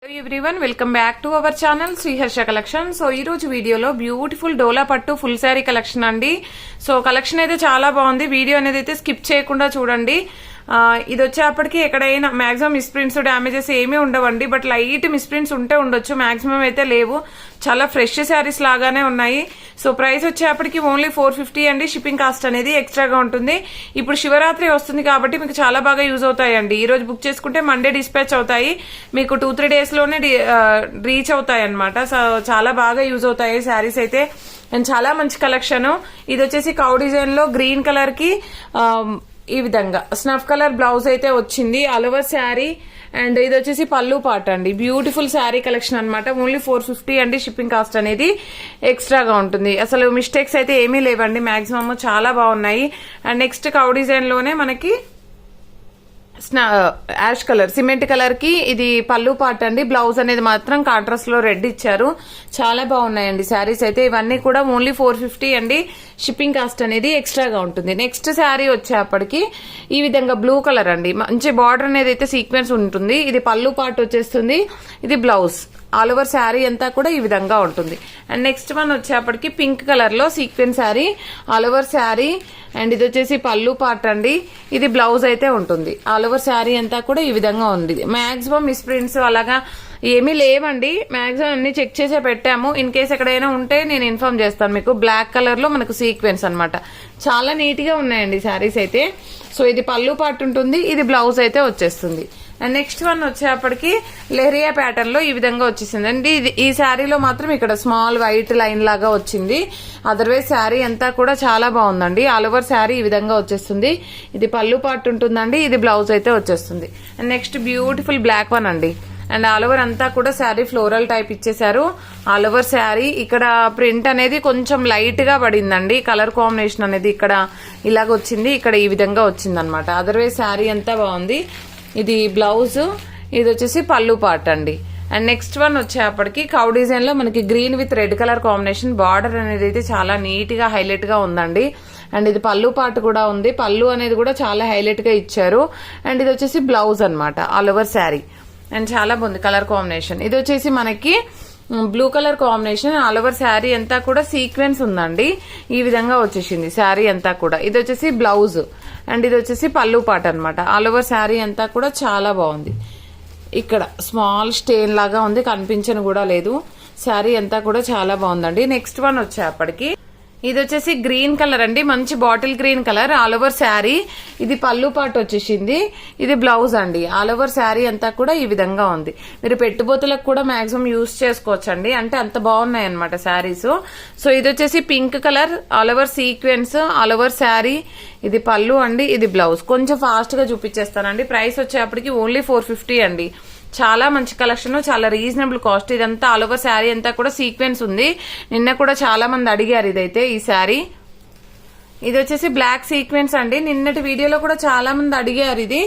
Hello everyone, welcome back to our channel Sriharsha collection. So ee roju video lo beautiful dola pattu full saree collection andi. So collection aithe chaala baagundi, video anedi aithe skip cheyakunda chudandi. ఇది వచ్చేప్పటికి ఎక్కడైనా maximum misprints damages ఏమీ ఉండవండి, but light misprints ఉంటే ఉండొచ్చు, maximum అయితే లేవు. చాలా ఫ్రెష్ శారీస్ లాగానే ఉన్నాయి. సో ప్రైస్ వచ్చేప్పటికి ఓన్లీ 450 అండి. షిప్పింగ్ కాస్ట్ అనేది ఎక్స్ట్రాగా ఉంటుంది. ఇప్పుడు శివరాత్రి వస్తుంది కాబట్టి మీకు చాలా బాగా యూజ్ అవుతాయండి. ఈ రోజు బుక్ చేసుకుంటే మండే డిస్పాచ్ అవుతాయి, మీకు 2-3 days లోనే రీచ్ అవుతాయి అనమాట. సో చాలా బాగా యూజ్ అవుతాయి శారీస్ అయితే. అండ్ చాలా మంచి కలెక్షన్. ఇది వచ్చేసి కౌ డిజైన్ లో గ్రీన్ కలర్ కి ఈ విధంగా స్నఫ్ కలర్ బ్లౌజ్ అయితే వచ్చింది, ఆల్ ఓవర్ శారీ. అండ్ ఇది వచ్చేసి పళ్ళు పాట అండి. బ్యూటిఫుల్ శారీ కలెక్షన్ అనమాట. ఓన్లీ 450 అండి. షిప్పింగ్ కాస్ట్ అనేది ఎక్స్ట్రాగా ఉంటుంది. అసలు మిస్టేక్స్ అయితే ఏమీ లేవండి, మాక్సిమం చాలా బాగున్నాయి. అండ్ నెక్స్ట్ కౌ డిజైన్ లోనే మనకి యాష్ కలర్ సిమెంట్ కలర్ కి ఇది పళ్ళు పాట అండి. బ్లౌజ్ అనేది మాత్రం కాంట్రాస్ట్ లో రెడ్ ఇచ్చారు. చాలా బాగున్నాయండి శారీస్ అయితే. ఇవన్నీ కూడా ఓన్లీ 450 అండి. షిప్పింగ్ కాస్ట్ అనేది ఎక్స్ట్రాగా ఉంటుంది. నెక్స్ట్ శారీ వచ్చేప్పటికి ఈ విధంగా బ్లూ కలర్ అండి. మంచి బార్డర్ అనేది అయితే సీక్వెన్స్ ఉంటుంది. ఇది పళ్ళు పాట వచ్చేస్తుంది, ఇది బ్లౌజ్. ఆల్ ఓవర్ శారీ అంతా కూడా ఈ విధంగా ఉంటుంది. అండ్ నెక్స్ట్ వన్ వచ్చేప్పటికి పింక్ కలర్ లో sequence sari, all over sari. And ఇది వచ్చేసి పళ్ళు పార్ట్ అండి, ఇది బ్లౌజ్ అయితే ఉంటుంది. ఆల్ ఓవర్ శారీ అంతా కూడా ఈ విధంగా ఉంది. మాక్సిమం మిస్ ప్రింట్స్ అలాగా ఏమీ లేవండి, మాక్సిమం అన్ని చెక్ చేసే పెట్టాము. ఇన్ కేస్ ఎక్కడైనా ఉంటే నేను ఇన్ఫార్మ్ చేస్తాను మీకు. బ్లాక్ కలర్ లో మనకు సీక్వెన్స్ అనమాట. చాలా నీట్ గా ఉన్నాయండి శారీస్ అయితే. సో ఇది పళ్ళు పార్ట్ ఉంటుంది, ఇది బ్లౌజ్ అయితే వచ్చేస్తుంది. అండ్ నెక్స్ట్ వన్ వచ్చేప్పటికి లెహరియా ప్యాటర్న్ లో ఈ విధంగా వచ్చేసింది అండి. ఈ శారీలో మాత్రం ఇక్కడ స్మాల్ వైట్ లైన్ లాగా వచ్చింది. అదర్వైజ్ శారీ అంతా కూడా చాలా బాగుందండి. ఆల్ ఓవర్ శారీ ఈ విధంగా వచ్చేస్తుంది. ఇది పళ్ళు పార్ట్ ఉంటుందండి, ఇది బ్లౌజ్ అయితే వచ్చేస్తుంది. And next beautiful black one అండి. అండ్ ఆల్ ఓవర్ అంతా కూడా శారీ ఫ్లోరల్ టైప్ ఇచ్చేసారు. ఆల్ ఓవర్ శారీ ఇక్కడ ప్రింట్ అనేది కొంచెం లైట్ గా పడిందండి. కలర్ కాంబినేషన్ అనేది ఇక్కడ ఇలాగ వచ్చింది, ఇక్కడ ఈ విధంగా వచ్చింది అనమాట. అదర్వైజ్ శారీ అంతా బాగుంది. ఇది బ్లౌజ్, ఇది వచ్చేసి పళ్ళు పార్ట్ అండి. అండ్ నెక్స్ట్ వన్ వచ్చేప్పటికి కౌ డిజైన్ లో మనకి green with red colour combination. Border అనేది అయితే చాలా నీట్ గా హైలైట్ గా ఉందండి. అండ్ ఇది పళ్ళు పార్ట్ కూడా ఉంది. పళ్ళు అనేది కూడా చాలా హైలైట్ గా ఇచ్చారు. అండ్ ఇది వచ్చేసి బ్లౌజ్ అనమాట, ఆల్ ఓవర్ శారీ. అండ్ చాలా బాగుంది కలర్ కాంబినేషన్. ఇది వచ్చేసి మనకి blue colour combination. All over sari అంతా కూడా సీక్వెన్స్ ఉందండి. ఈ విధంగా వచ్చేసింది శారీ అంతా కూడా. ఇది వచ్చేసి బ్లౌజ్ అండ్ ఇది వచ్చేసి పళ్ళు పాట అనమాట. ఆల్ ఓవర్ శారీ అంతా కూడా చాలా బాగుంది. ఇక్కడ స్మాల్ స్టెయిన్ లాగా ఉంది, కనిపించను కూడా లేదు. శారీ అంతా కూడా చాలా బాగుందండి. నెక్స్ట్ వన్ వచ్చేప్పటికి ఇది వచ్చేసి గ్రీన్ కలర్ అండి, మంచి bottle green colour. All over sari ఇది పళ్ళు పాటు వచ్చేసింది, ఇది బ్లౌజ్ అండి. ఆల్ ఓవర్ శారీ అంతా కూడా ఈ విధంగా ఉంది. మీరు పెట్టుబోతులకు కూడా మాక్సిమం యూజ్ చేసుకోవచ్చండి, అంటే అంత బాగున్నాయి అనమాట శారీస్. సో ఇది వచ్చేసి pink colour, all over sequence, all over sari. ఇది పళ్ళు అండి, ఇది బ్లౌజ్. కొంచెం ఫాస్ట్ గా చూపించేస్తానండి. ప్రైస్ వచ్చేప్పటికి ఓన్లీ 450 అండి. చాలా మంచి కలెక్షన్, చాలా రీజనబుల్ కాస్ట్. ఇదంతా ఆల్ ఓవర్ శారీ అంతా కూడా సీక్వెన్స్ ఉంది. నిన్న కూడా చాలా మంది అడిగారు ఇదైతే ఈ శారీ. ఇది వచ్చేసి బ్లాక్ సీక్వెన్స్ అండి. నిన్నటి వీడియోలో కూడా చాలా మంది అడిగారు ఇది.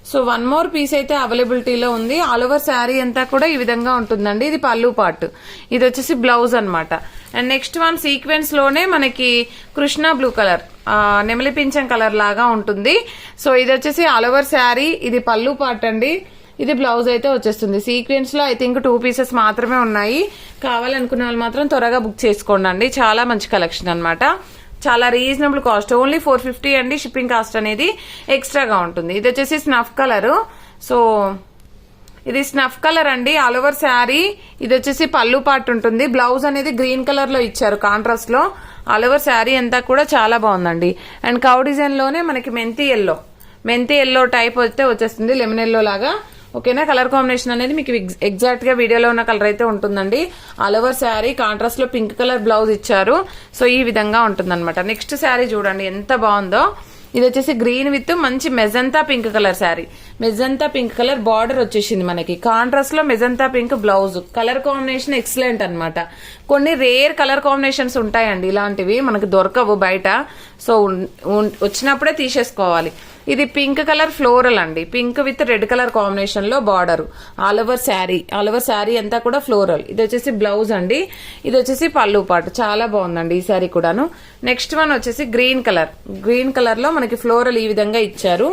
సో 1 more పీస్ అయితే అవైలబిలిటీలో ఉంది. ఆల్ ఓవర్ శారీ అంతా కూడా ఈ విధంగా ఉంటుందండి. ఇది పళ్ళు పార్ట్, ఇది వచ్చేసి బ్లౌజ్ అనమాట. అండ్ నెక్స్ట్ వన్ సీక్వెన్స్ లోనే మనకి కృష్ణ బ్లూ కలర్, నెమలి పింఛం కలర్ లాగా ఉంటుంది. సో ఇది వచ్చేసి ఆల్ ఓవర్ శారీ, ఇది పళ్ళు పార్ట్ అండి, ఇది బ్లౌజ్ అయితే వచ్చేస్తుంది. సీక్వెన్స్ లో ఐ థింక్ 2 pieces మాత్రమే ఉన్నాయి. కావాలనుకునే వాళ్ళు మాత్రం త్వరగా బుక్ చేసుకోండి అండి. చాలా మంచి కలెక్షన్ అనమాట. చాలా రీజనబుల్ కాస్ట్, ఓన్లీ 450 అండి. షిప్పింగ్ కాస్ట్ అనేది ఎక్స్ట్రాగా ఉంటుంది. ఇది వచ్చేసి స్నఫ్ కలర్. సో ఇది స్నఫ్ కలర్ అండి, ఆల్ ఓవర్ శారీ. ఇది వచ్చేసి పళ్ళు పార్ట్ ఉంటుంది. బ్లౌజ్ అనేది గ్రీన్ కలర్ లో ఇచ్చారు కాంట్రాస్ట్ లో. ఆల్ ఓవర్ శారీ అంతా కూడా చాలా బాగుందండి. అండ్ కౌ డిజైన్ లోనే మనకి మెంతి ఎల్లో టైప్ అయితే వచ్చేస్తుంది, లెమన్ ఎల్లో లాగా. ఓకేనా, కలర్ కాంబినేషన్ అనేది మీకు ఎగ్జాక్ట్ గా వీడియోలో ఉన్న కలర్ అయితే ఉంటుందండి. ఆల్ ఓవర్ శారీ కాంట్రాస్ట్ లో పింక్ కలర్ బ్లౌజ్ ఇచ్చారు. సో ఈ విధంగా ఉంటుందన్నమాట. నెక్స్ట్ శారీ చూడండి ఎంత బాగుందో. ఇది వచ్చేసి గ్రీన్ విత్ మంచి magenta pink colour sari. Magenta pink colour border వచ్చేసింది మనకి. కాంట్రాస్ట్ లో magenta pink blouse. Colour combination excellent అనమాట. కొన్ని రేర్ కలర్ కాంబినేషన్స్ ఉంటాయండి, ఇలాంటివి మనకు దొరకవు బయట. సో వచ్చినప్పుడే తీసేసుకోవాలి. ఇది పింక్ కలర్ ఫ్లోరల్ అండి, pink with red colour combination లో బార్డర్. ఆల్ ఓవర్ శారీ అంతా కూడా ఫ్లోరల్. ఇది వచ్చేసి బ్లౌజ్ అండి, ఇది వచ్చేసి పళ్ళు పాటు. చాలా బాగుందండి ఈ శారీ కూడాను. నెక్స్ట్ వన్ వచ్చేసి గ్రీన్ కలర్ లో మనకి ఫ్లోరల్ ఈ విధంగా ఇచ్చారు.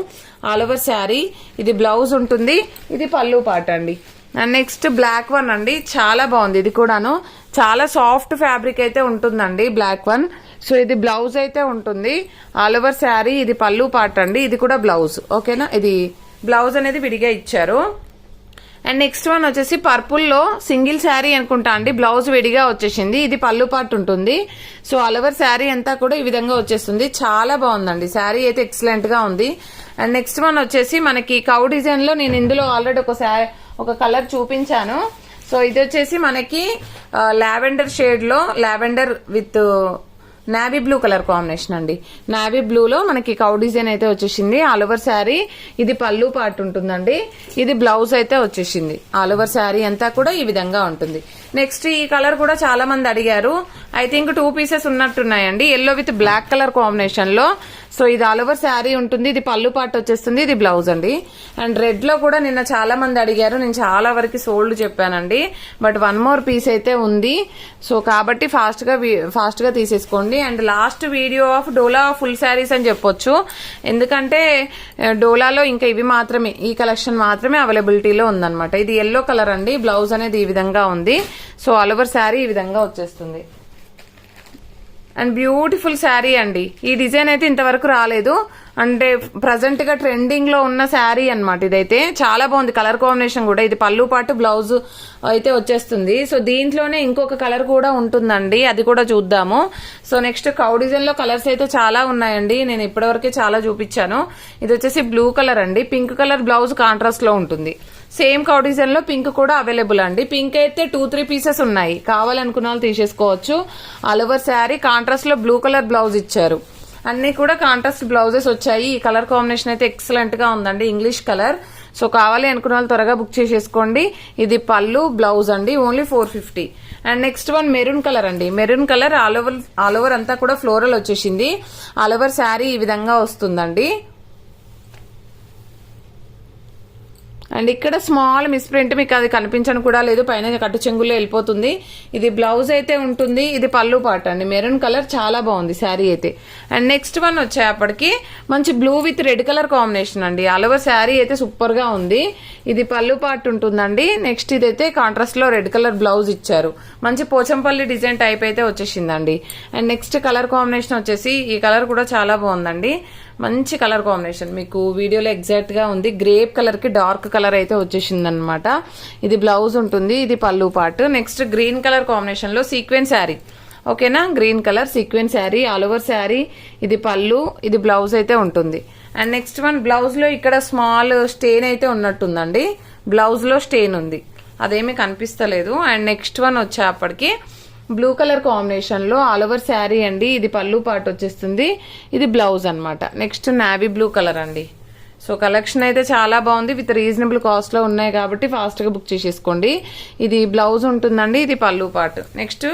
ఆల్ ఓవర్ శారీ, ఇది బ్లౌజ్ ఉంటుంది, ఇది పళ్ళు పాట అండి. అండ్ నెక్స్ట్ బ్లాక్ వన్ అండి, చాలా బాగుంది. ఇది కూడాను చాలా సాఫ్ట్ ఫ్యాబ్రిక్ అయితే ఉంటుందండి బ్లాక్ వన్. సో ఇది బ్లౌజ్ అయితే ఉంటుంది, ఆల్ ఓవర్ శారీ. ఇది పళ్ళు పార్ట్ అండి, ఇది కూడా బ్లౌజ్. ఓకేనా, ఇది బ్లౌజ్ అనేది విడిగా ఇచ్చారు. అండ్ నెక్స్ట్ వన్ వచ్చేసి పర్పుల్ లో సింగిల్ శారీ అనుకుంటా అండి, బ్లౌజ్ విడిగా వచ్చేసింది. ఇది పళ్ళు పార్ట్ ఉంటుంది. సో ఆల్ ఓవర్ శారీ అంతా కూడా ఈ విధంగా వచ్చేస్తుంది. చాలా బాగుందండి, శారీ అయితే ఎక్సలెంట్ గా ఉంది. అండ్ నెక్స్ట్ వన్ వచ్చేసి మనకి కౌ డిజైన్ లో నేను ఇందులో ఆల్రెడీ ఒక కలర్ చూపించాను. సో ఇది వచ్చేసి మనకి లావెండర్ షేడ్ లో, lavender with navy blue colour combination అండి. నావీ బ్లూ లో మనకి కౌ డిజైన్ అయితే వచ్చేసింది. ఆల్ ఓవర్ శారీ ఇది పళ్ళు పార్ట్ ఉంటుందండి, ఇది బ్లౌజ్ అయితే వచ్చేసింది. ఆల్ ఓవర్ శారీ అంతా కూడా ఈ విధంగా ఉంటుంది. నెక్స్ట్ ఈ కలర్ కూడా చాలా మంది అడిగారు. ఐ థింక్ 2 పీసెస్ ఉన్నట్టున్నాయండి, yellow with black colour combination లో. సో ఇది ఆల్ ఓవర్ శారీ ఉంటుంది, ఇది పళ్ళు పార్ట్ వచ్చేస్తుంది, ఇది బ్లౌజ్ అండి. అండ్ రెడ్ లో కూడా నిన్న చాలా మంది అడిగారు, నేను చాలా వరకు సోల్డ్ చెప్పానండి. బట్ 1 మోర్ పీస్ అయితే ఉంది. సో కాబట్టి ఫాస్ట్ గా తీసేసుకోండి. And last video of dola full saris అని చెప్పొచ్చు, ఎందుకంటే డోలాలో ఇంకా ఇవి మాత్రమే, ఈ కలెక్షన్ మాత్రమే అవైలబిలిటీలో ఉందన్నమాట. ఇది ఎల్లో కలర్ అండి, బ్లౌజ్ అనేది ఈ విధంగా ఉంది. సో ఆల్ ఓవర్ శారీ ఈ విధంగా వచ్చేస్తుంది. అండ్ బ్యూటిఫుల్ శారీ అండి, ఈ డిజైన్ అయితే ఇంతవరకు రాలేదు. అంటే ప్రజెంట్ గా ట్రెండింగ్ లో ఉన్న శారీ అన్నమాట. ఇదైతే చాలా బాగుంది, కలర్ కాంబినేషన్ కూడా. ఇది పళ్ళు పాటు బ్లౌజ్ అయితే వచ్చేస్తుంది. సో దీంట్లోనే ఇంకొక కలర్ కూడా ఉంటుందండి, అది కూడా చూద్దాము. సో నెక్స్ట్ కౌ డిజైన్ లో కలర్స్ అయితే చాలా ఉన్నాయండి, నేను ఇప్పటివరకే చాలా చూపించాను. ఇది వచ్చేసి బ్లూ కలర్ అండి, పింక్ కలర్ బ్లౌజ్ కాంట్రాస్ట్ లో ఉంటుంది. సేమ్ కౌ డిజైన్ లో పింక్ కూడా అవైలబుల్ అండి. పింక్ అయితే 2-3 పీసెస్ ఉన్నాయి, కావాలనుకున్న వాళ్ళు తీసేసుకోవచ్చు. ఆల్ ఓవర్ శారీ కాంట్రాస్ట్ లో బ్లూ కలర్ బ్లౌజ్ ఇచ్చారు. అన్ని కూడా కాంట్రాస్ట్ బ్లౌజెస్ వచ్చాయి. ఈ కలర్ కాంబినేషన్ అయితే ఎక్సలెంట్ గా ఉందండి, ఇంగ్లీష్ కలర్. సో కావాలి అనుకున్న వాళ్ళు త్వరగా బుక్ చేసేసుకోండి. ఇది పళ్ళు బ్లౌజ్ అండి, only 450. And next one maroon colour అండి, మెరూన్ కలర్ ఆల్ ఓవర్ అంతా కూడా ఫ్లోరల్ వచ్చేసింది. ఆల్ ఓవర్ శారీ ఈ విధంగా వస్తుందండి. అండ్ ఇక్కడ స్మాల్ మిస్ప్రింట్, మీకు అది కనిపించను కూడా లేదు, పైన కట్టు చెంగుల్లో వెళ్ళిపోతుంది. ఇది బ్లౌజ్ అయితే ఉంటుంది, ఇది పళ్ళు పార్ట్ అండి. మెరూన్ కలర్ చాలా బాగుంది శారీ అయితే. అండ్ నెక్స్ట్ వన్ వచ్చేప్పటికి మంచి blue with red colour combination అండి. ఆల్ ఓవర్ శారీ అయితే సూపర్ గా ఉంది. ఇది పళ్ళు పార్ట్ ఉంటుందండి. నెక్స్ట్ ఇదైతే కాంట్రాస్ట్ లో రెడ్ కలర్ బ్లౌజ్ ఇచ్చారు. మంచి పోచంపల్లి డిజైన్ టైప్ అయితే వచ్చేసిందండి. అండ్ నెక్స్ట్ కలర్ కాంబినేషన్ వచ్చేసి ఈ కలర్ కూడా చాలా బాగుందండి, మంచి కలర్ కాంబినేషన్. మీకు వీడియోలో ఎగ్జాక్ట్ గా ఉంది, గ్రేప్ కలర్ కి డార్క్ కలర్ అయితే వచ్చేసింది అనమాట. ఇది బ్లౌజ్ ఉంటుంది, ఇది పళ్ళు part. Next green colour combination లో సీక్వెన్స్ శారీ. ఓకేనా, green colour sequence sari, all over sari. ఇది పళ్ళు, ఇది బ్లౌజ్ అయితే ఉంటుంది. అండ్ నెక్స్ట్ వన్ బ్లౌజ్ లో ఇక్కడ స్మాల్ స్టెయిన్ అయితే ఉన్నట్టుందండి, బ్లౌజ్ లో స్టెయిన్ ఉంది, అదేమీ కనిపిస్తలేదు. అండ్ నెక్స్ట్ వన్ వచ్చేప్పటికి బ్లూ కలర్ కాంబినేషన్ లో ఆల్ ఓవర్ శారీ అండి. ఇది పళ్ళు పార్ట్ వచ్చేస్తుంది, ఇది బ్లౌజ్ అన్నమాట. నెక్స్ట్ నావీ బ్లూ కలర్ అండి. సో కలెక్షన్ అయితే చాలా బాగుంది, విత్ రీజనబుల్ కాస్ట్ లో ఉన్నాయి కాబట్టి ఫాస్ట్ గా బుక్ చేసేసుకోండి. ఇది బ్లౌజ్ ఉంటుందండి, ఇది పళ్ళు పార్ట్. నెక్స్ట్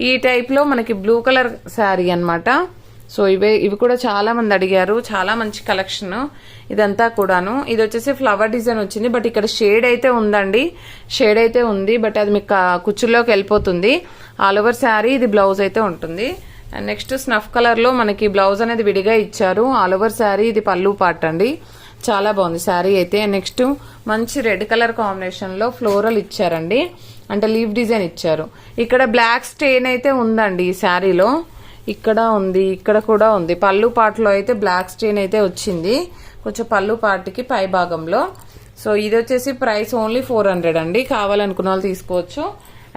ఈ టైప్ లో మనకి బ్లూ కలర్ శారీ అన్నమాట. సో ఇవి కూడా చాలా మంది అడిగారు, చాలా మంచి కలెక్షన్ ఇదంతా కూడాను. ఇది వచ్చేసి ఫ్లవర్ డిజైన్ వచ్చింది, బట్ ఇక్కడ షేడ్ అయితే ఉందండి, షేడ్ అయితే ఉంది, బట్ అది మీకు కుచ్చుల్లోకి వెళ్ళిపోతుంది. ఆల్ ఓవర్ శారీ ఇది బ్లౌజ్ అయితే ఉంటుంది. అండ్ నెక్స్ట్ స్నఫ్ కలర్ లో మనకి బ్లౌజ్ అనేది విడిగా ఇచ్చారు. ఆల్ ఓవర్ శారీ ఇది పళ్ళు పార్ట్ అండి, చాలా బాగుంది శారీ అయితే. నెక్స్ట్ మంచి రెడ్ కలర్ కాంబినేషన్ లో ఫ్లోరల్ ఇచ్చారండి, అంటే లీవ్ డిజైన్ ఇచ్చారు. ఇక్కడ బ్లాక్ స్టెయిన్ అయితే ఉందండి ఈ శారీలో, ఇక్కడ ఉంది, ఇక్కడ కూడా ఉంది. పళ్ళు పార్ట్ లో అయితే బ్లాక్ స్టెయిన్ అయితే వచ్చింది కొంచెం పళ్ళు పార్ట్ కి పై భాగంలో. సో ఇది వచ్చేసి ప్రైస్ ఓన్లీ 400 అండి, కావాలనుకున్న వాళ్ళు తీసుకోవచ్చు.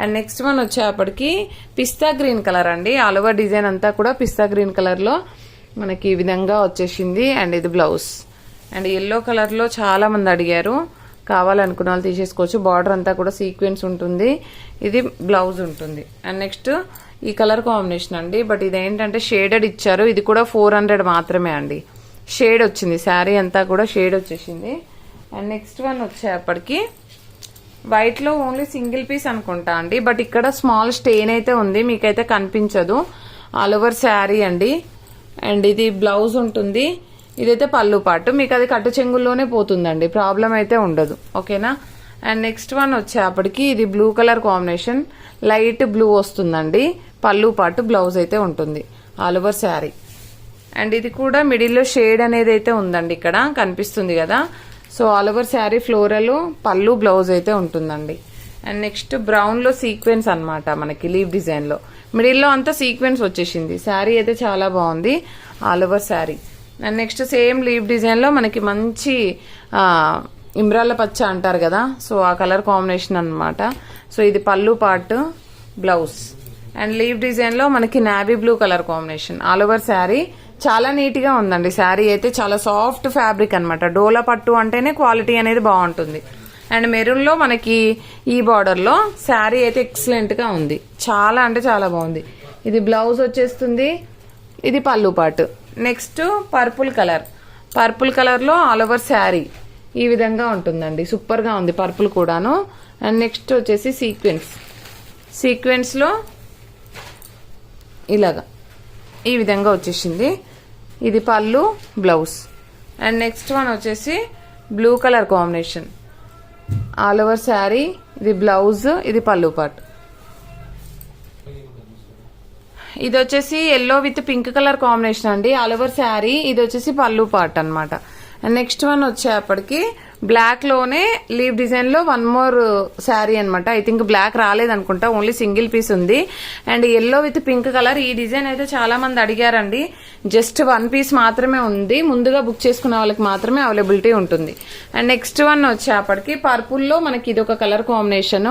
అండ్ నెక్స్ట్ వన్ వచ్చేప్పటికి పిస్తా గ్రీన్ కలర్ అండి. ఆల్ ఓవర్ డిజైన్ అంతా కూడా పిస్తా గ్రీన్ కలర్ లో మనకి ఈ విధంగా వచ్చేసింది. అండ్ ఇది బ్లౌజ్. అండ్ ఎల్లో కలర్ లో చాలా మంది అడిగారు, కావాలనుకున్న వాళ్ళు తీసేసుకోవచ్చు. బార్డర్ అంతా కూడా సీక్వెన్స్ ఉంటుంది, ఇది బ్లౌజ్ ఉంటుంది. అండ్ నెక్స్ట్ ఈ కలర్ కాంబినేషన్ అండి, బట్ ఇదేంటంటే షేడెడ్ ఇచ్చారు. ఇది కూడా 400 మాత్రమే అండి, షేడ్ వచ్చింది, శారీ అంతా కూడా షేడ్ వచ్చేసింది. అండ్ నెక్స్ట్ వన్ వచ్చేప్పటికి వైట్ లో ఓన్లీ సింగిల్ పీస్ అనుకుంటా అండి, బట్ ఇక్కడ స్మాల్ స్టెయిన్ అయితే ఉంది, మీకైతే కనిపించదు. ఆల్ ఓవర్ శారీ అండి. అండ్ ఇది బ్లౌజ్ ఉంటుంది, ఇదైతే పళ్ళు పాటు. మీకు అది కట్టు చెంగుల్లోనే పోతుందండి, ప్రాబ్లం అయితే ఉండదు. ఓకేనా. అండ్ నెక్స్ట్ వన్ వచ్చేప్పటికి ఇది blue colour combination, light blue వస్తుందండి. పళ్ళు పాటు బ్లౌజ్ అయితే ఉంటుంది, ఆల్ ఓవర్ శారీ. అండ్ ఇది కూడా మిడిల్ లో షేడ్ అనేది అయితే ఉందండి, ఇక్కడ కనిపిస్తుంది కదా. So all over sari floral, పళ్ళు బ్లౌజ్ అయితే ఉంటుందండి. అండ్ నెక్స్ట్ బ్రౌన్ లో సీక్వెన్స్ అన్నమాట, మనకి లీవ్ డిజైన్ లో మిడిల్లో అంతా సీక్వెన్స్ వచ్చేసింది. శారీ అయితే చాలా బాగుంది all over sari. And next same leave design లో మనకి మంచి ఇమ్రాళ్ళ పచ్చ అంటారు కదా, సో ఆ కలర్ కాంబినేషన్ అన్నమాట. సో ఇది పళ్ళు part, blouse. And leave design లో మనకి navy blue colour combination all over sari. చాలా నీట్ గా ఉందండి శారీ అయితే, చాలా సాఫ్ట్ ఫ్యాబ్రిక్ అన్నమాట. డోలా పట్టు అంటేనే క్వాలిటీ అనేది బాగుంటుంది. అండ్ మెరూన్ లో మనకి ఈ బార్డర్ లో శారీ అయితే ఎక్సలెంట్ గా ఉంది, చాలా అంటే చాలా బాగుంది. ఇది బ్లౌజ్ వచ్చేస్తుంది, ఇది పళ్ళు part. Next purple colour, purple colour లో ఆల్ ఓవర్ శారీ ఈ విధంగా ఉంటుందండి, సూపర్ గా ఉంది పర్పుల్ కూడాను. అండ్ నెక్స్ట్ వచ్చేసి సీక్వెన్స్, సీక్వెన్స్ లో ఇలాగా ఈ విధంగా వచ్చేసింది. ఇది పళ్ళు, బ్లౌజ్. అండ్ నెక్స్ట్ వన్ వచ్చేసి blue colour combination all over sari, ఇది బ్లౌజ్, ఇది పళ్ళు పార్ట్. ఇది వచ్చేసి yellow with pink colour combination అండి ఆల్ ఓవర్ శారీ. ఇది వచ్చేసి పళ్ళు పార్ట్ అన్నమాట. అండ్ నెక్స్ట్ వన్ వచ్చేప్పటికి బ్లాక్ లోనే లీవ్ డిజైన్ లో వన్ మోర్ శారీ అనమాట. ఐ థింక్ బ్లాక్ రాలేదనుకుంటా, ఓన్లీ సింగిల్ పీస్ ఉంది. And yellow with pink colour. ఈ డిజైన్ అయితే చాలా మంది అడిగారండి, జస్ట్ వన్ పీస్ మాత్రమే ఉంది, ముందుగా బుక్ చేసుకున్న వాళ్ళకి మాత్రమే అవైలబిలిటీ ఉంటుంది. అండ్ నెక్స్ట్ వన్ వచ్చేప్పటికి పర్పుల్ లో మనకి ఇది ఒక కలర్ కాంబినేషన్,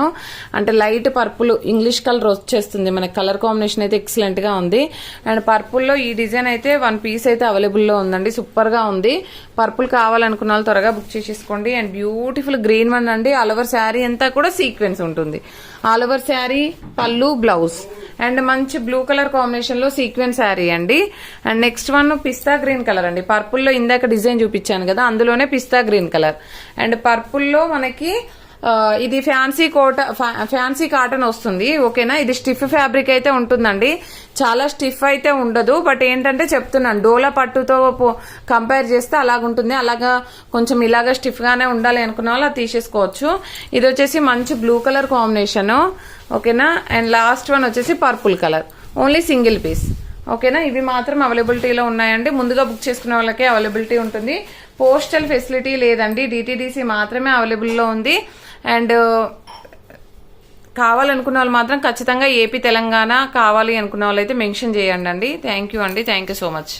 అంటే లైట్ పర్పుల్ ఇంగ్లీష్ కలర్ వచ్చేస్తుంది మనకి. కలర్ కాంబినేషన్ అయితే ఎక్సలెంట్ గా ఉంది. అండ్ పర్పుల్ లో ఈ డిజైన్ అయితే వన్ పీస్ అయితే అవైలబుల్ లో ఉందండి, సూపర్ గా ఉంది. పర్పుల్ కావాలనుకున్న వాళ్ళు త్వరగా బుక్ చేసేసుకోండి. అండ్ బ్యూటిఫుల్ గ్రీన్ వన్ అండి, ఆల్ ఓవర్ శారీ అంతా కూడా సీక్వెన్స్ ఉంటుంది. ఆల్ ఓవర్ శారీ, పళ్ళు, బ్లౌజ్. అండ్ మంచి బ్లూ కలర్ కాంబినేషన్ లో సీక్వెన్స్ శారీ అండి. And next one pista green colour అండి. పర్పుల్ లో ఇందాక డిజైన్ చూపించాను కదా, అందులోనే పిస్తా గ్రీన్ కలర్. అండ్ పర్పుల్ లో మనకి ఇది ఫ్యాన్సీ కాటన్ వస్తుంది, ఓకేనా. ఇది స్టిఫ్ ఫ్యాబ్రిక్ అయితే ఉంటుందండి, చాలా స్టిఫ్ అయితే ఉండదు. బట్ ఏంటంటే చెప్తున్నాను, డోలా పట్టుతో కంపేర్ చేస్తే అలాగుంటుంది. అలాగా కొంచెం ఇలాగా స్టిఫ్ గానే ఉండాలి అనుకున్న వాళ్ళు అది తీసేసుకోవచ్చు. ఇది వచ్చేసి మంచి బ్లూ కలర్ కాంబినేషన్, ఓకేనా. అండ్ లాస్ట్ వన్ వచ్చేసి purple colour, only single piece, ఓకేనా. ఇవి మాత్రం అవైలబిలిటీలో ఉన్నాయండి, ముందుగా బుక్ చేసుకునే వాళ్ళకే అవైలబిలిటీ ఉంటుంది. పోస్టల్ ఫెసిలిటీ లేదండి, డిటిడిసి మాత్రమే అవైలబుల్లో ఉంది. అండ్ కావాలనుకున్న వాళ్ళు మాత్రం ఖచ్చితంగా ఏపీ తెలంగాణ కావాలి అనుకున్న వాళ్ళు అయితే మెన్షన్ చేయండి అండి. థ్యాంక్ యూ అండి, థ్యాంక్ యూ సో మచ్.